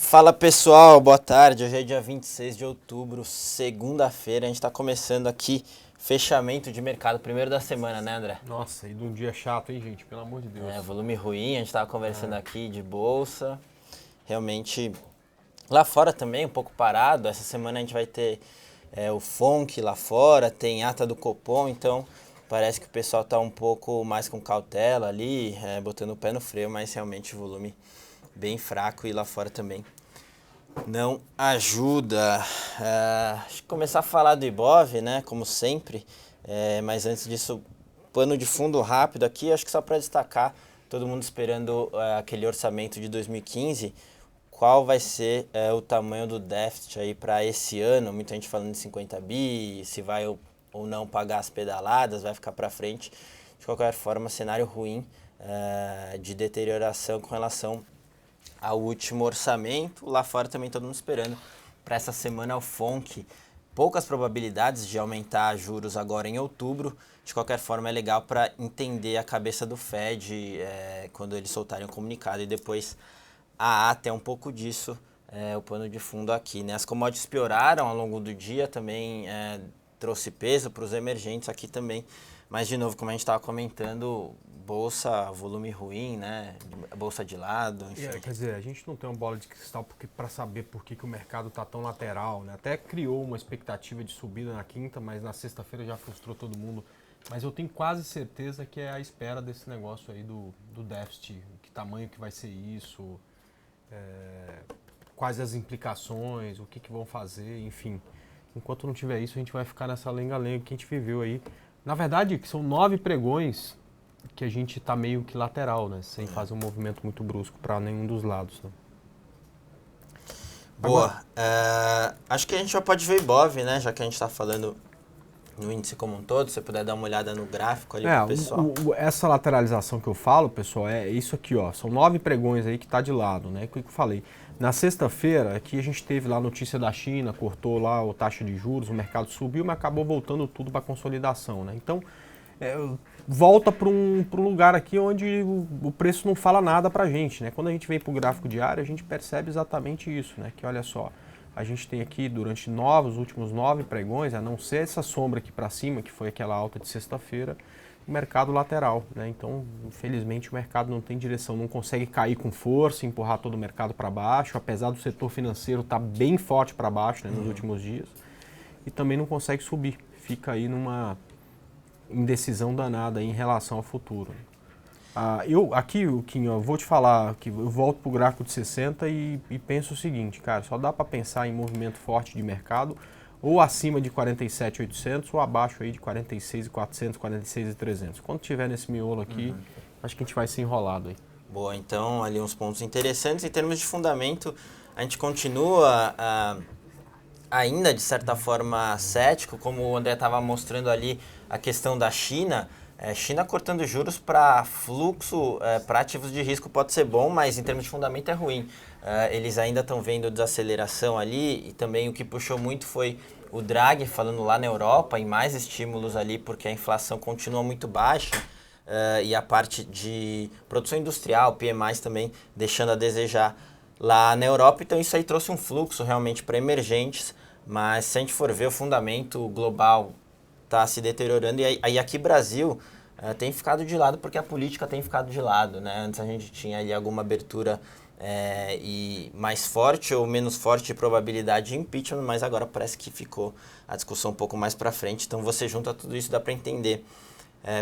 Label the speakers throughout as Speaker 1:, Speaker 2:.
Speaker 1: Fala pessoal, boa tarde. Hoje é dia 26 de outubro, segunda-feira. A gente está começando aqui fechamento de mercado, primeiro da semana, né, André?
Speaker 2: Nossa, e de um dia chato, hein, gente? Pelo amor de Deus.
Speaker 1: Volume ruim, a gente estava conversando aqui de bolsa. Realmente, lá fora também, um pouco parado. Essa semana a gente vai ter o FONC lá fora, tem ata do Copom, então parece que o pessoal está um pouco mais com cautela ali, botando o pé no freio, mas realmente o volume bem fraco e lá fora também não ajuda. Acho que começar a falar do Ibov, né, como sempre, mas antes disso, pano de fundo rápido aqui, acho que só para destacar, todo mundo esperando aquele orçamento de 2015, qual vai ser o tamanho do déficit aí para esse ano, muita gente falando de 50 bi, se vai ou não pagar as pedaladas, vai ficar para frente. De qualquer forma, cenário ruim de deterioração com relação ao último orçamento. Lá fora também todo mundo esperando para essa semana o FONC. Poucas probabilidades de aumentar juros agora em outubro. De qualquer forma, é legal para entender a cabeça do Fed quando eles soltarem o comunicado. E depois a ata é um pouco disso, o pano de fundo aqui, né? As commodities pioraram ao longo do dia, também trouxe peso para os emergentes aqui também. Mas, de novo, como a gente estava comentando, bolsa, volume ruim, né? Bolsa de lado, enfim.
Speaker 2: Quer dizer, a gente não tem uma bola de cristal para saber por que o mercado está tão lateral, né? Até criou uma expectativa de subida na quinta, mas na sexta-feira já frustrou todo mundo. Mas eu tenho quase certeza que é a espera desse negócio aí do déficit, que tamanho que vai ser isso, quais as implicações, o que vão fazer, enfim. Enquanto não tiver isso, a gente vai ficar nessa lenga-lenga que a gente viveu aí. Na verdade, são 9 pregões que a gente tá meio que lateral, né? Sem fazer um movimento muito brusco para nenhum dos lados, né?
Speaker 1: Boa. Acho que a gente já pode ver o Ibov, né? Já que a gente está falando no índice como um todo, se você puder dar uma olhada no gráfico ali pro pessoal.
Speaker 2: Essa lateralização que eu falo, pessoal, é isso aqui, ó. São 9 pregões aí que tá de lado, né? O que eu falei? Na sexta-feira, aqui a gente teve lá a notícia da China, cortou lá a taxa de juros, o mercado subiu, mas acabou voltando tudo para consolidação, né? Então, volta para um lugar aqui onde o preço não fala nada para a gente, né? Quando a gente vem para o gráfico diário, a gente percebe exatamente isso, né? Que olha só, a gente tem aqui durante os últimos 9 pregões, a não ser essa sombra aqui para cima, que foi aquela alta de sexta-feira, o mercado lateral, né? Então, infelizmente, o mercado não tem direção, não consegue cair com força, empurrar todo o mercado para baixo, apesar do setor financeiro estar bem forte para baixo, né, nos últimos dias, e também não consegue subir, fica aí numa indecisão danada em relação ao futuro. Aqui, Kim, eu vou te falar que eu volto para o gráfico de 60 e penso o seguinte, cara, só dá para pensar em movimento forte de mercado ou acima de 47.800 ou abaixo aí de 46.400, 46.300. Quando tiver nesse miolo aqui, acho que a gente vai ser enrolado aí.
Speaker 1: Boa, então ali uns pontos interessantes. Em termos de fundamento, a gente continua ainda, de certa forma, cético, como o André estava mostrando ali a questão da China. China cortando juros para fluxo, para ativos de risco pode ser bom, mas em termos de fundamento é ruim. Eles ainda estão vendo desaceleração ali e também o que puxou muito foi o Draghi falando lá na Europa em mais estímulos ali porque a inflação continua muito baixa. E a parte de produção industrial, PMIs também deixando a desejar lá na Europa. Então isso aí trouxe um fluxo realmente para emergentes, mas se a gente for ver o fundamento global está se deteriorando. E aí aqui Brasil tem ficado de lado porque a política tem ficado de lado, né? Antes a gente tinha ali alguma abertura e mais forte ou menos forte de probabilidade de impeachment, mas agora parece que ficou a discussão um pouco mais para frente. Então você junta tudo isso, dá para entender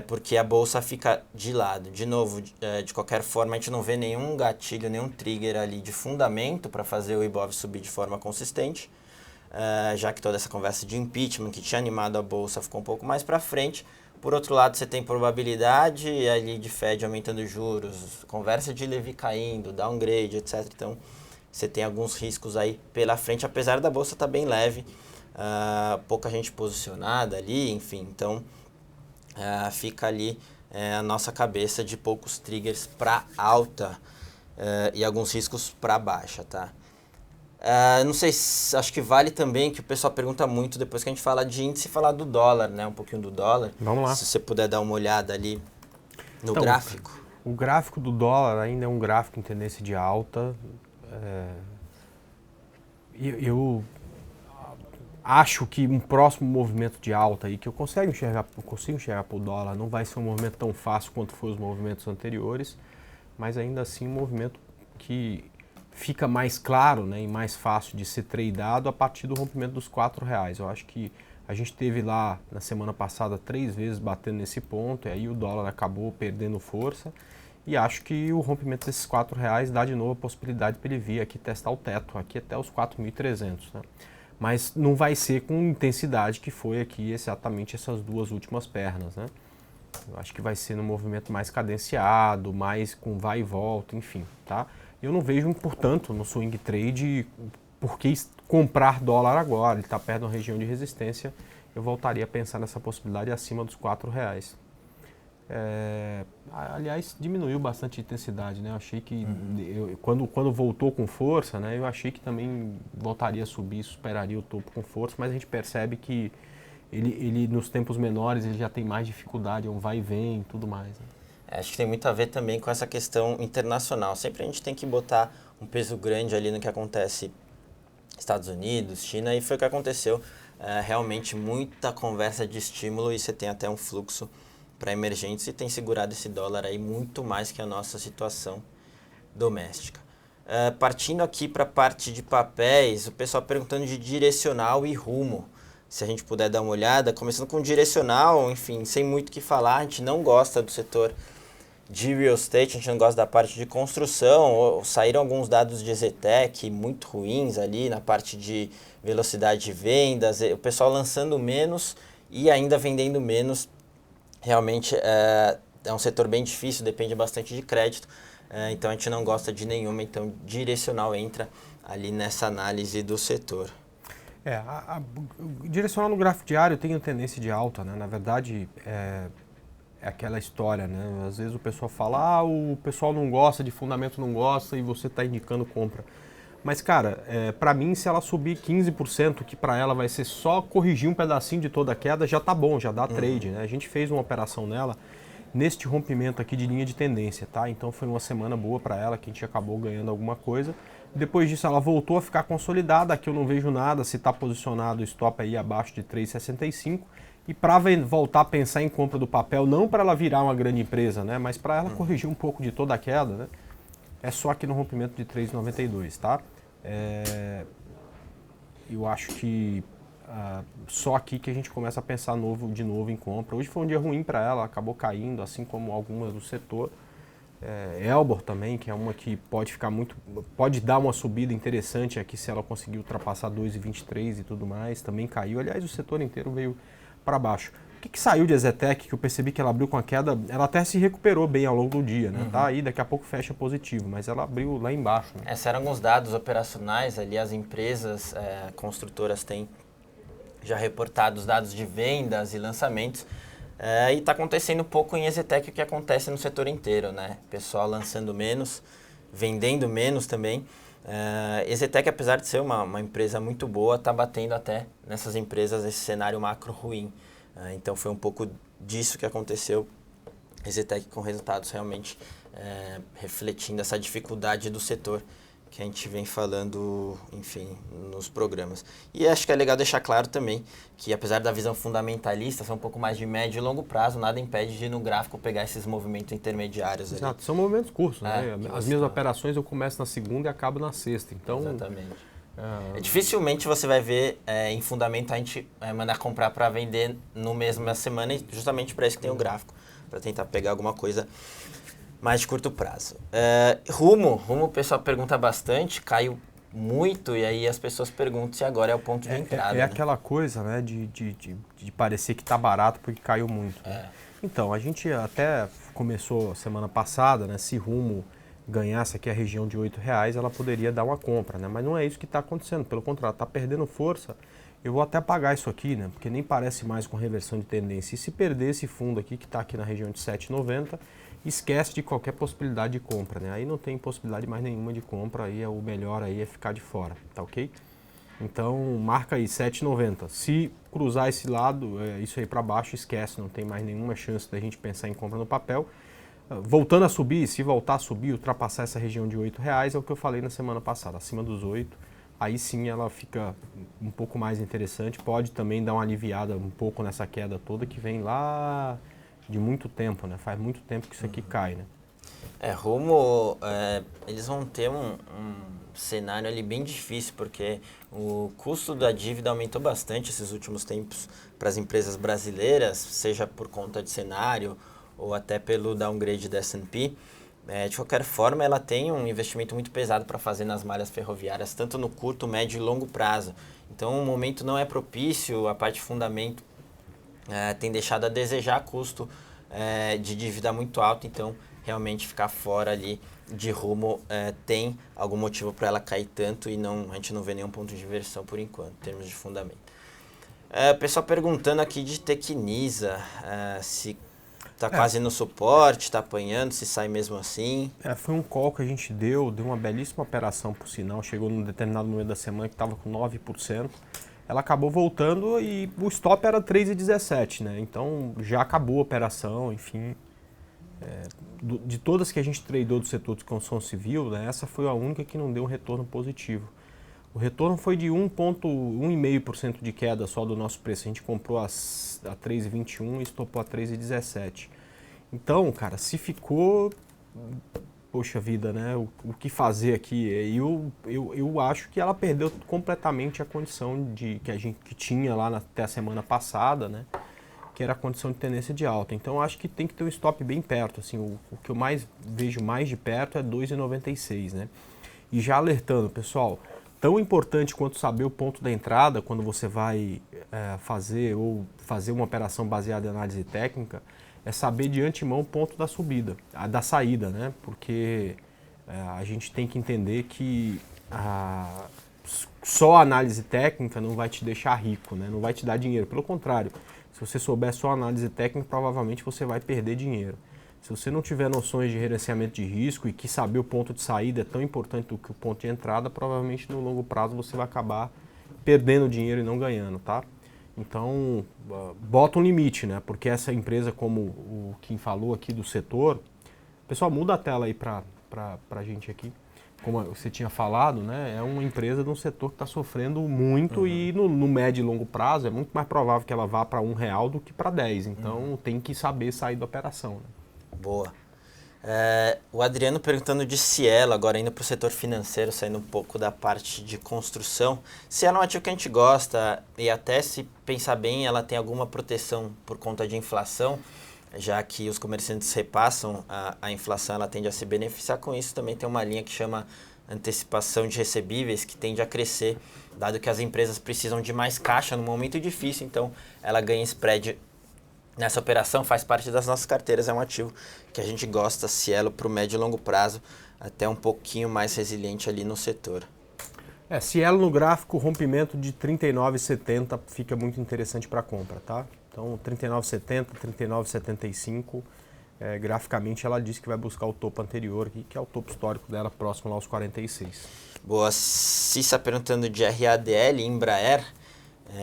Speaker 1: porque a bolsa fica de lado. De novo, de qualquer forma, a gente não vê nenhum gatilho, nenhum trigger ali de fundamento para fazer o Ibov subir de forma consistente. Já que toda essa conversa de impeachment que tinha animado a bolsa ficou um pouco mais para frente. Por outro lado, você tem probabilidade ali de Fed aumentando juros, conversa de Levy caindo, downgrade, etc. Então, você tem alguns riscos aí pela frente, apesar da bolsa estar bem leve, pouca gente posicionada ali, enfim. Então, fica ali a nossa cabeça de poucos triggers para alta e alguns riscos para baixa, tá? Não sei, acho que vale também que o pessoal pergunta muito depois que a gente fala de índice, falar do dólar, né? Um pouquinho do dólar.
Speaker 2: Vamos lá.
Speaker 1: Se você puder dar uma olhada ali no gráfico.
Speaker 2: O gráfico do dólar ainda é um gráfico em tendência de alta. eu acho que um próximo movimento de alta aí, que eu consigo enxergar para o dólar, não vai ser um movimento tão fácil quanto foi os movimentos anteriores, mas ainda assim um movimento que fica mais claro, né, e mais fácil de ser tradeado a partir do rompimento dos R$4. Eu acho que a gente teve lá na semana passada 3 vezes batendo nesse ponto, e aí o dólar acabou perdendo força, e acho que o rompimento desses R$4 dá de novo a possibilidade para ele vir aqui testar o teto, aqui até os 4.300, né? Mas não vai ser com intensidade que foi aqui exatamente essas duas últimas pernas, né? Eu acho que vai ser num movimento mais cadenciado, mais com vai e volta, enfim, tá? Eu não vejo, portanto, no swing trade, por que comprar dólar agora, ele está perto de uma região de resistência, eu voltaria a pensar nessa possibilidade acima dos R$4. Aliás, diminuiu bastante a intensidade, né? Eu achei que quando voltou com força, né? Eu achei que também voltaria a subir, superaria o topo com força, mas a gente percebe que ele nos tempos menores ele já tem mais dificuldade, é um vai e vem e tudo mais, né?
Speaker 1: Acho que tem muito a ver também com essa questão internacional. Sempre a gente tem que botar um peso grande ali no que acontece Estados Unidos, China, e foi o que aconteceu. Realmente muita conversa de estímulo e você tem até um fluxo para emergentes e tem segurado esse dólar aí muito mais que a nossa situação doméstica. Partindo aqui para a parte de papéis, o pessoal perguntando de direcional e rumo. Se a gente puder dar uma olhada, começando com direcional, enfim, sem muito o que falar, a gente não gosta do setor de real estate, a gente não gosta da parte de construção. Saíram alguns dados de Zetec muito ruins ali na parte de velocidade de vendas, o pessoal lançando menos e ainda vendendo menos. Realmente é um setor bem difícil, depende bastante de crédito, então a gente não gosta de nenhuma, então direcional entra ali nessa análise do setor.
Speaker 2: Direcional no gráfico diário tem a tendência de alta, né? Na verdade, é aquela história, né? Às vezes o pessoal fala, o pessoal não gosta de fundamento, não gosta, e você está indicando compra. Mas, cara, para mim, se ela subir 15%, que para ela vai ser só corrigir um pedacinho de toda a queda, já tá bom, já dá trade, né? A gente fez uma operação nela neste rompimento aqui de linha de tendência, tá? Então foi uma semana boa para ela, que a gente acabou ganhando alguma coisa. Depois disso ela voltou a ficar consolidada, aqui eu não vejo nada, se está posicionado o stop aí abaixo de 3,65. E para voltar a pensar em compra do papel, não para ela virar uma grande empresa, né? Mas para ela corrigir um pouco de toda a queda, né? É só aqui no rompimento de 3,92, tá? Eu acho que só aqui que a gente começa a pensar de novo em compra. Hoje foi um dia ruim para ela, acabou caindo, assim como algumas do setor. Elbor também, que é uma que pode dar uma subida interessante aqui se ela conseguir ultrapassar 2,23 e tudo mais, também caiu. Aliás, o setor inteiro veio para baixo. O que saiu de Zetec, que eu percebi que ela abriu com a queda, ela até se recuperou bem ao longo do dia, né? Tá aí, daqui a pouco fecha positivo, mas ela abriu lá embaixo, né?
Speaker 1: Esses eram alguns dados operacionais ali, as empresas construtoras têm já reportado os dados de vendas e lançamentos, e está acontecendo um pouco em Zetec o que acontece no setor inteiro, né? Pessoal lançando menos, vendendo menos também. Zetec, apesar de ser uma empresa muito boa, está batendo até nessas empresas esse cenário macro ruim. Então foi um pouco disso que aconteceu. Zetec com resultados realmente refletindo essa dificuldade do setor que a gente vem falando, enfim, nos programas. E acho que é legal deixar claro também que, apesar da visão fundamentalista ser um pouco mais de médio e longo prazo, nada impede de no gráfico pegar esses movimentos intermediários.
Speaker 2: Exato, são movimentos curtos, né? As minhas operações eu começo na segunda e acabo na sexta, então...
Speaker 1: Exatamente. Dificilmente você vai ver em fundamento a gente mandar comprar para vender no mesma semana, e justamente para isso que tem o gráfico, para tentar pegar alguma coisa mais de curto prazo. Rumo o pessoal pergunta bastante, caiu muito, e aí as pessoas perguntam se agora é o ponto de entrada.
Speaker 2: É aquela coisa, né, de parecer que está barato porque caiu muito. Né? Então, a gente até começou semana passada, né, se Rumo ganhasse aqui a região de R$8, ela poderia dar uma compra, né? Mas não é isso que está acontecendo, pelo contrário, está perdendo força. Eu vou até apagar isso aqui, né? Porque nem parece mais com reversão de tendência. E se perder esse fundo aqui, que está aqui na região de 7,90, esquece de qualquer possibilidade de compra, né? Aí não tem possibilidade mais nenhuma de compra, aí o melhor aí é ficar de fora, tá ok? Então marca aí 7,90. Se cruzar esse lado, isso aí para baixo, esquece, não tem mais nenhuma chance da gente pensar em compra no papel. Voltando a subir, se voltar a subir, ultrapassar essa região de R$8, é o que eu falei na semana passada, acima dos 8, aí sim ela fica um pouco mais interessante, pode também dar uma aliviada um pouco nessa queda toda que vem lá de muito tempo, né? Faz muito tempo que isso aqui cai, né?
Speaker 1: Rumo, eles vão ter um cenário ali bem difícil, porque o custo da dívida aumentou bastante esses últimos tempos para as empresas brasileiras, seja por conta de cenário ou até pelo downgrade da S&P. De qualquer forma, ela tem um investimento muito pesado para fazer nas malhas ferroviárias, tanto no curto, médio e longo prazo. Então, o momento não é propício, a parte de fundamento tem deixado a desejar custo de dívida muito alto, então realmente ficar fora ali de Rumo tem algum motivo para ela cair tanto e a gente não vê nenhum ponto de inversão por enquanto, em termos de fundamento. Pessoal perguntando aqui de Tecnisa, se está quase no suporte, está apanhando, se sai mesmo assim.
Speaker 2: Foi um call que a gente deu uma belíssima operação por sinal, chegou num determinado momento da semana que estava com 9%. Ela acabou voltando e o stop era 3,17, né? Então já acabou a operação, enfim. De todas que a gente tradou do setor de construção civil, né, essa foi a única que não deu um retorno positivo. O retorno foi de 1,5% de queda só do nosso preço. A gente comprou a 3,21 e estopou a 3,17. Então, cara, se ficou... Poxa vida, né? O que fazer aqui? Eu acho que ela perdeu completamente a condição que tinha lá até a semana passada, né? Que era a condição de tendência de alta. Então, acho que tem que ter um stop bem perto. Assim, o que eu vejo mais de perto é 2,96, né? E já alertando, pessoal, tão importante quanto saber o ponto da entrada quando você vai fazer uma operação baseada em análise técnica, é saber de antemão o ponto da subida, da saída, né? Porque a gente tem que entender que só a análise técnica não vai te deixar rico, né? Não vai te dar dinheiro. Pelo contrário, se você souber só análise técnica, provavelmente você vai perder dinheiro. Se você não tiver noções de gerenciamento de risco e que saber o ponto de saída é tão importante do que o ponto de entrada, provavelmente no longo prazo você vai acabar perdendo dinheiro e não ganhando, tá? Então, bota um limite, né? Porque essa empresa, como o Kim falou aqui do setor... Pessoal, muda a tela aí pra gente aqui. Como você tinha falado, né? É uma empresa de um setor que está sofrendo muito e no médio e longo prazo é muito mais provável que ela vá para R$1 do que para 10. Então, tem que saber sair da operação, né?
Speaker 1: Boa. O Adriano perguntando de Cielo, agora indo para o setor financeiro, saindo um pouco da parte de construção. Cielo é um ativo que a gente gosta e até se pensar bem, ela tem alguma proteção por conta de inflação, já que os comerciantes repassam a inflação, ela tende a se beneficiar com isso. Também tem uma linha que chama antecipação de recebíveis, que tende a crescer, dado que as empresas precisam de mais caixa no momento difícil, então ela ganha spread nessa operação, faz parte das nossas carteiras, é um ativo que a gente gosta, Cielo, para o médio e longo prazo, até um pouquinho mais resiliente ali no setor.
Speaker 2: Cielo no gráfico, rompimento de 39,70 fica muito interessante para compra, tá? Então 39,70, 39,75, graficamente ela diz que vai buscar o topo anterior, que é o topo histórico dela, próximo lá aos 46.
Speaker 1: Boa, Cissa perguntando de RADL, Embraer.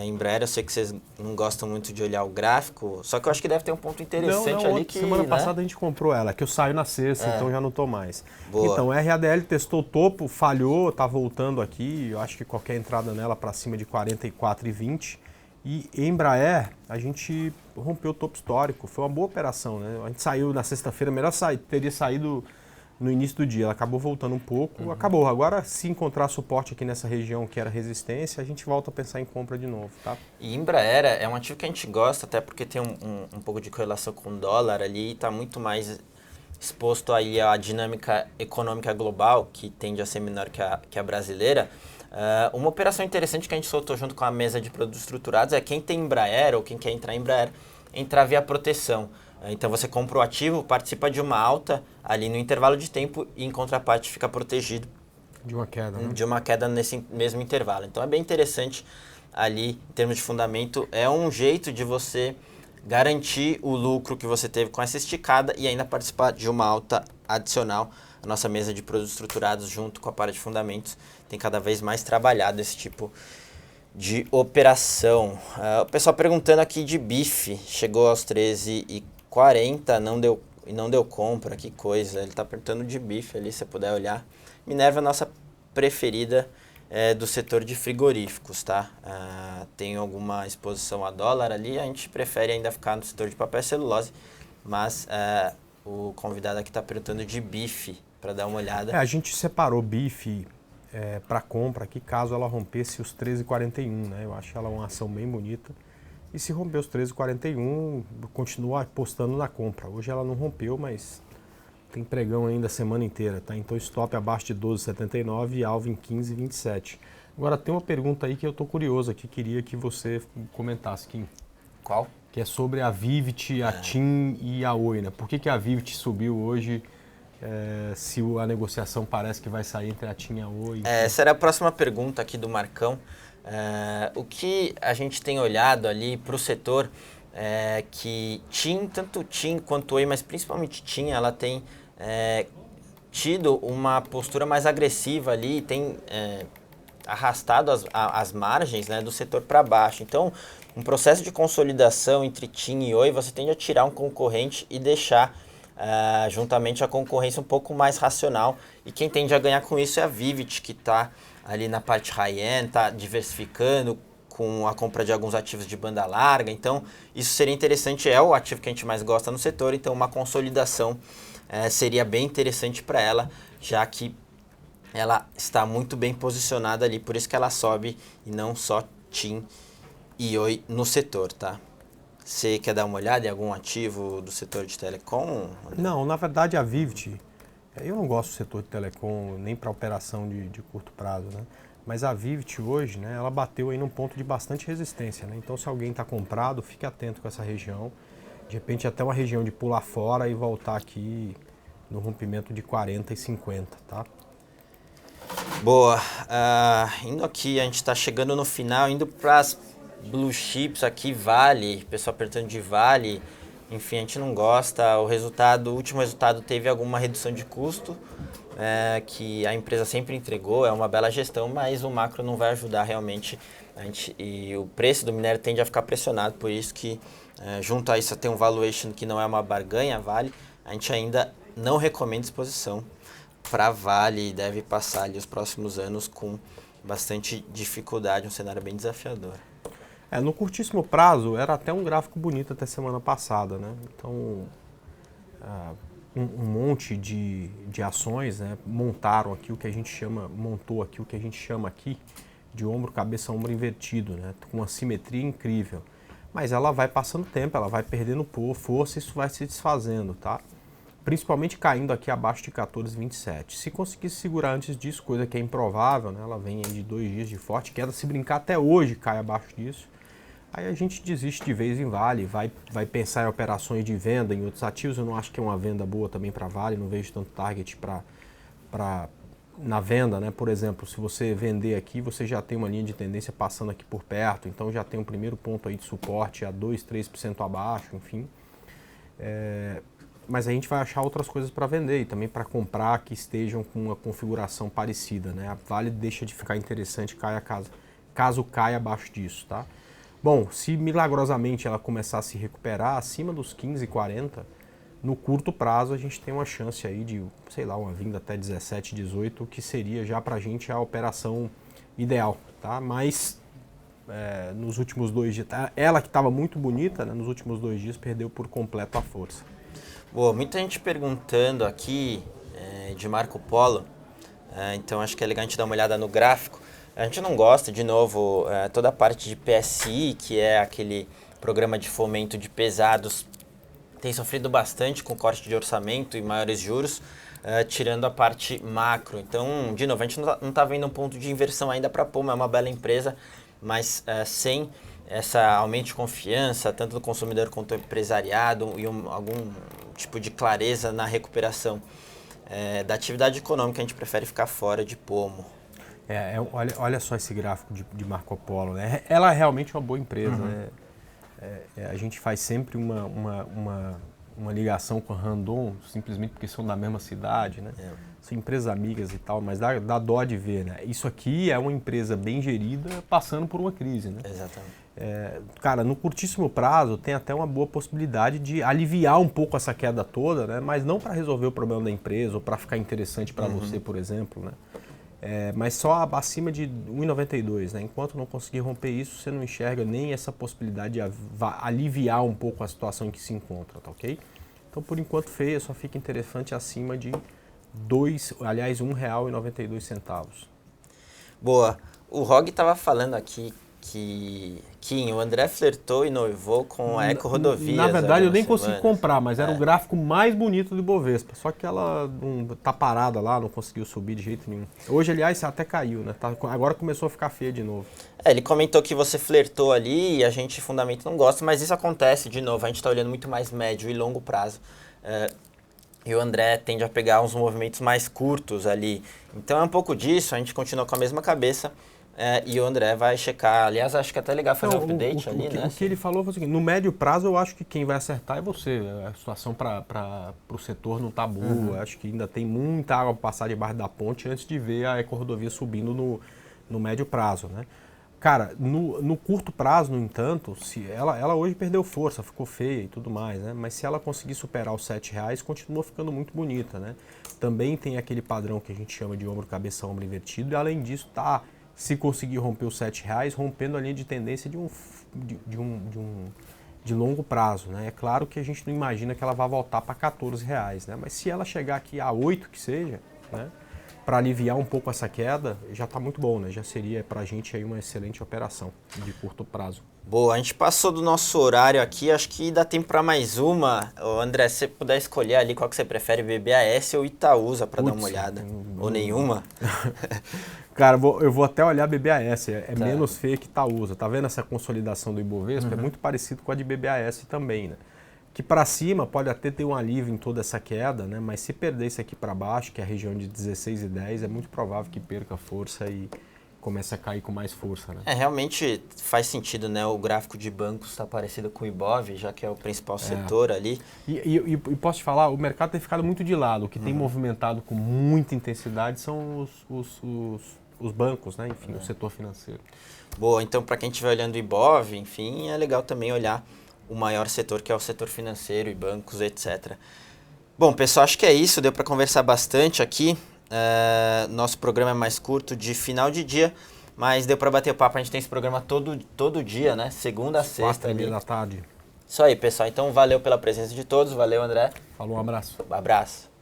Speaker 1: Embraer, eu sei que vocês não gostam muito de olhar o gráfico, só que eu acho que deve ter um ponto interessante ali que...
Speaker 2: Semana passada a gente comprou ela, que eu saio na sexta, então já não estou mais.
Speaker 1: Boa.
Speaker 2: Então, a RADL testou o topo, falhou, está voltando aqui, eu acho que qualquer entrada nela para cima de 44,20. E Embraer, a gente rompeu o topo histórico, foi uma boa operação, né? A gente saiu na sexta-feira, teria saído no início do dia, ela acabou voltando um pouco, acabou. Agora, se encontrar suporte aqui nessa região que era resistência, a gente volta a pensar em compra de novo, tá?
Speaker 1: E Embraer é um ativo que a gente gosta, até porque tem um pouco de correlação com o dólar ali, e está muito mais exposto aí à dinâmica econômica global, que tende a ser menor que a brasileira. Uma operação interessante que a gente soltou junto com a mesa de produtos estruturados é quem tem Embraer ou quem quer entrar em Embraer, entrar via proteção. Então você compra o ativo, participa de uma alta ali no intervalo de tempo e em contraparte fica protegido
Speaker 2: de uma queda, né?
Speaker 1: De uma queda nesse mesmo intervalo. Então é bem interessante ali em termos de fundamento, é um jeito de você garantir o lucro que você teve com essa esticada e ainda participar de uma alta adicional. A nossa mesa de produtos estruturados junto com a parte de fundamentos tem cada vez mais trabalhado esse tipo de operação. O pessoal perguntando aqui de BIF, chegou aos 13,40, não deu compra, que coisa. Ele está perguntando de BIF ali, se você puder olhar. Minerva é a nossa preferida do setor de frigoríficos, tá? Tem alguma exposição a dólar ali, a gente prefere ainda ficar no setor de papel e celulose, mas o convidado aqui está perguntando de bife, para dar uma olhada.
Speaker 2: A gente separou bife para compra aqui, caso ela rompesse os 13,41, né? Eu acho ela uma ação bem bonita. E se romper os 13,41, continua apostando na compra. Hoje ela não rompeu, mas tem pregão ainda a semana inteira, tá? Então stop abaixo de 12,79 e alvo em 15,27. Agora tem uma pergunta aí que eu tô curioso aqui, queria que você comentasse, Kim.
Speaker 1: Qual?
Speaker 2: Que é sobre a Vivit, a TIM e a Oi, né? Por que a Vivit subiu hoje, se a negociação parece que vai sair entre a TIM e a Oi?
Speaker 1: Essa era a próxima pergunta aqui do Marcão. O que a gente tem olhado ali para o setor é que TIM, tanto TIM quanto Oi, mas principalmente TIM, ela tem tido uma postura mais agressiva ali, tem arrastado as margens, né, do setor para baixo. Então, um processo de consolidação entre TIM e Oi, você tende a tirar um concorrente e deixar juntamente a concorrência um pouco mais racional. E quem tende a ganhar com isso é a Vivit, que está ali na parte high-end, está diversificando com a compra de alguns ativos de banda larga. Então, isso seria interessante, é o ativo que a gente mais gosta no setor, então uma consolidação seria bem interessante para ela, já que ela está muito bem posicionada ali, por isso que ela sobe e não só TIM e Oi no setor, tá? Você quer dar uma olhada em algum ativo do setor de telecom?
Speaker 2: Não, na verdade a Vivit, eu não gosto do setor de telecom nem para operação de curto prazo, né? Mas a Vivit hoje, né, ela bateu aí num ponto de bastante resistência, né? Então se alguém está comprado, fique atento com essa região. De repente até uma região de pular fora e voltar aqui no rompimento de 40 e 50, tá?
Speaker 1: Boa. Indo aqui, a gente está chegando no final, indo para as blue chips aqui, Vale, pessoal perguntando de Vale. Enfim, a gente não gosta. O último resultado teve alguma redução de custo, que a empresa sempre entregou, é uma bela gestão, mas o macro não vai ajudar realmente. E o preço do minério tende a ficar pressionado, por isso que junto a isso tem um valuation que não é uma barganha, Vale. A gente ainda não recomenda exposição para Vale e deve passar ali os próximos anos com bastante dificuldade, um cenário bem desafiador.
Speaker 2: No curtíssimo prazo, era até um gráfico bonito até semana passada, né? Então, um monte de ações, né, montou aqui o que a gente chama aqui de ombro, cabeça, ombro invertido, né? Com uma simetria incrível. Mas ela vai passando tempo, ela vai perdendo força, isso vai se desfazendo, tá? Principalmente caindo aqui abaixo de 14,27. Se conseguir segurar antes disso, coisa que é improvável, né? Ela vem aí de 2 dias de forte queda, se brincar até hoje cai abaixo disso. Aí a gente desiste de vez em Vale, vai pensar em operações de venda em outros ativos. Eu não acho que é uma venda boa também para Vale, não vejo tanto target na venda, né? Por exemplo, se você vender aqui, você já tem uma linha de tendência passando aqui por perto, então já tem um primeiro ponto aí de suporte a 2, 3% abaixo, enfim. Mas a gente vai achar outras coisas para vender e também para comprar que estejam com uma configuração parecida, né? A Vale deixa de ficar interessante caso caia abaixo disso, tá? Bom, se milagrosamente ela começar a se recuperar acima dos 15,40, no curto prazo a gente tem uma chance aí de, sei lá, uma vinda até 17, 18, que seria já pra gente a operação ideal, tá? Mas nos últimos 2 dias, ela que estava muito bonita, né, nos últimos 2 dias perdeu por completo a força.
Speaker 1: Boa, muita gente perguntando aqui de Marco Polo, então acho que é legal a gente dar uma olhada no gráfico. A gente não gosta, de novo, toda a parte de PSI, que é aquele programa de fomento de pesados, tem sofrido bastante com corte de orçamento e maiores juros, tirando a parte macro. Então, de novo, a gente não está vendo um ponto de inversão ainda para a Puma, é uma bela empresa, mas sem essa aumento de confiança, tanto do consumidor quanto do empresariado, e algum tipo de clareza na recuperação da atividade econômica, a gente prefere ficar fora de Pomo.
Speaker 2: Olha só esse gráfico de Marco Polo, né? Ela é realmente uma boa empresa, né? A gente faz sempre uma ligação com a Randon, simplesmente porque são da mesma cidade, né? São empresas amigas e tal, mas dá dó de ver, né? Isso aqui é uma empresa bem gerida passando por uma crise, né?
Speaker 1: Exatamente.
Speaker 2: Cara, no curtíssimo prazo tem até uma boa possibilidade de aliviar um pouco essa queda toda, né? Mas não para resolver o problema da empresa ou para ficar interessante para você, por exemplo, né? Mas só acima de 1,92, né? Enquanto não conseguir romper isso, você não enxerga nem essa possibilidade de aliviar um pouco a situação em que se encontra, tá ok? Então, por enquanto, feia, só fica interessante acima de R$1,92.
Speaker 1: Boa. O Rog estava falando aqui que o André flertou e noivou com a Eco Rodovias.
Speaker 2: Na verdade, eu nem consegui comprar, mas era o gráfico mais bonito do Ibovespa. Só que ela tá parada lá, não conseguiu subir de jeito nenhum. Hoje, aliás, até caiu, né? Agora começou a ficar feia de novo.
Speaker 1: Ele comentou que você flertou ali e a gente, fundamento, não gosta, mas isso acontece de novo. A gente está olhando muito mais médio e longo prazo. E o André tende a pegar uns movimentos mais curtos ali. Então é um pouco disso, a gente continua com a mesma cabeça. E o André vai checar. Aliás, acho que é até legal fazer um update ali, né?
Speaker 2: O que ele falou foi o seguinte: no médio prazo, eu acho que quem vai acertar é você. A situação para o setor não está boa. Acho que ainda tem muita água para passar debaixo da ponte antes de ver a Ecorodovia subindo no médio prazo, né? Cara, no curto prazo, no entanto, se ela hoje perdeu força, ficou feia e tudo mais, né? Mas se ela conseguir superar os R$7, continua ficando muito bonita, né? Também tem aquele padrão que a gente chama de ombro, cabeça, ombro invertido. E além disso, se conseguir romper os R$7, rompendo a linha de tendência de longo prazo, né? É claro que a gente não imagina que ela vai voltar para R$14, né? Mas se ela chegar aqui a 8 que seja, né? Para aliviar um pouco essa queda, já está muito bom, né? Já seria para a gente aí uma excelente operação de curto prazo.
Speaker 1: Boa, a gente passou do nosso horário aqui, acho que dá tempo para mais uma. Ô, André, se você puder escolher ali qual que você prefere, BBAS ou Itaúsa, para dar uma olhada. Ou nenhuma?
Speaker 2: Cara, eu vou até olhar BBAS, menos feia que Itaúsa. Tá vendo essa consolidação do Ibovespa? É muito parecido com a de BBAS também, né? Que para cima pode até ter um alívio em toda essa queda, né? Mas se perder isso aqui para baixo, que é a região de 16,10, é muito provável que perca força e comece a cair com mais força, né?
Speaker 1: Realmente faz sentido, né? O gráfico de bancos está parecido com o Ibov, já que é o principal setor ali.
Speaker 2: E posso te falar, o mercado tem ficado muito de lado. O que tem movimentado com muita intensidade são os bancos, né? Enfim, o setor financeiro.
Speaker 1: Boa, então para quem estiver olhando o Ibov, enfim, é legal também olhar o maior setor, que é o setor financeiro e bancos, etc. Bom, pessoal, acho que é isso. Deu para conversar bastante aqui. Nosso programa é mais curto, de final de dia, mas deu para bater papo. A gente tem esse programa todo dia, né? Segunda a sexta.
Speaker 2: 4h30 da tarde.
Speaker 1: Isso aí, pessoal. Então, valeu pela presença de todos. Valeu, André.
Speaker 2: Falou, um abraço.
Speaker 1: Um abraço.